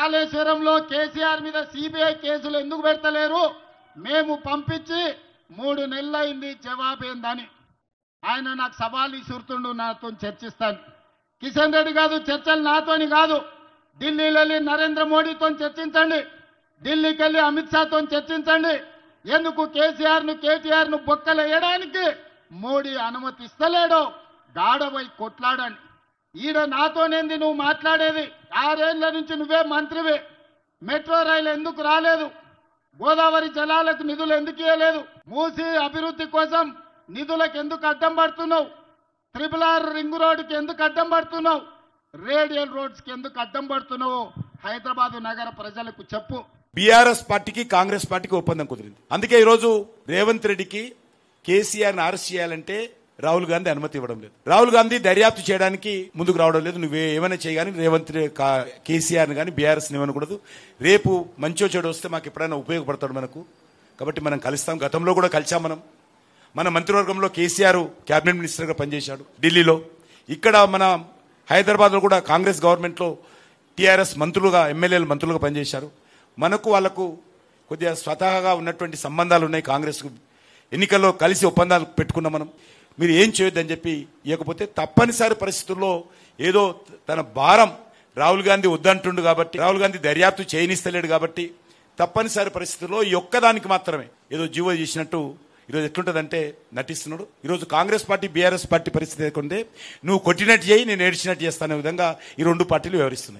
కాళేశ్వరంలో కేసీఆర్ మీద సిబిఐ కేసులు ఎందుకు పెడతలేరు? మేము పంపించి 3 నెలలైంది, జవాబేందని ఆయన నాకు సవాల్ ఇసురుతుండు. నాతో చర్చిస్తాను. కిషన్ రెడ్డి కాదు, చర్చలు నాతోని కాదు. ఢిల్లీలో వెళ్ళి నరేంద్ర మోడీతో చర్చించండి, ఢిల్లీకి వెళ్ళి అమిత్ షాతో చర్చించండి. ఎందుకు కేసీఆర్ను కేటీఆర్ను బొక్కలు వేయడానికి మోడీ అనుమతిస్తలేడో గాడపై కొట్లాడండి. ఈడ నాతోనేంది నువ్వు మాట్లాడేది? 6 ఏళ్ల నుంచి నువ్వే మంత్రివే. మెట్రో రైలు ఎందుకు రాలేదు? గోదావరి జలాలకు నిధులు ఎందుకు ఇవ్వలేదు? మూసి అభివృద్ధి కోసం నిధులకు ఎందుకు అడ్డం పడుతున్నావు? RRR రింగ్ రోడ్డుకి ఎందుకు అడ్డం పడుతున్నావు? రేడియల్ రోడ్స్ కి ఎందుకు అడ్డం పడుతున్నావు? హైదరాబాద్ నగర ప్రజలకు చెప్పు. బీఆర్ఎస్ పార్టీకి కాంగ్రెస్ పార్టీకి ఒప్పందం కుదిరింది. అందుకే ఈరోజు రేవంత్ రెడ్డికి కేసీఆర్ని అరెస్ట్ చేయాలంటే రాహుల్ గాంధీ అనుమతి ఇవ్వడం లేదు. రాహుల్ గాంధీ దర్యాప్తు చేయడానికి ముందుకు రావడం లేదు. నువ్వు ఏమైనా చేయగాని రేవంత్ కేసీఆర్ని కానీ బీఆర్ఎస్ని ఇవ్వకూడదు. రేపు మంచో చెడు వస్తే మాకు ఎప్పుడైనా ఉపయోగపడతాడు మనకు. కాబట్టి మనం కలుస్తాం. గతంలో కూడా కలిసాం. మన మంత్రివర్గంలో కేసీఆర్ క్యాబినెట్ మినిస్టర్గా పనిచేశాడు ఢిల్లీలో. ఇక్కడ మన హైదరాబాద్లో కూడా కాంగ్రెస్ గవర్నమెంట్లో టీఆర్ఎస్ మంత్రులుగా, ఎమ్మెల్యేలు మంత్రులుగా పనిచేశారు. మనకు వాళ్లకు కొద్దిగా స్వతహాగా ఉన్నటువంటి సంబంధాలు ఉన్నాయి. కాంగ్రెస్ ఎన్నికల్లో కలిసి ఒప్పందాలు పెట్టుకున్నాం మనం. మీరు ఏం చేయొద్దని చెప్పి ఇవ్వకపోతే తప్పనిసరి పరిస్థితుల్లో ఏదో తన భారం రాహుల్ గాంధీ వద్దంటుండు కాబట్టి, రాహుల్ గాంధీ దర్యాప్తు చేయనిస్తలేడు కాబట్టి తప్పనిసరి పరిస్థితుల్లో ఈ ఒక్కదానికి మాత్రమే ఏదో జీవో చేసినట్టు ఈరోజు ఎట్లుంటుందంటే నటిస్తున్నాడు. ఈరోజు కాంగ్రెస్ పార్టీ బీఆర్ఎస్ పార్టీ పరిస్థితి లేకుంటే నువ్వు కొట్టినట్టు చేయి, నేను ఏడ్చినట్టు చేస్తానే విధంగా ఈ 2 పార్టీలు వ్యవహరిస్తున్నాయి.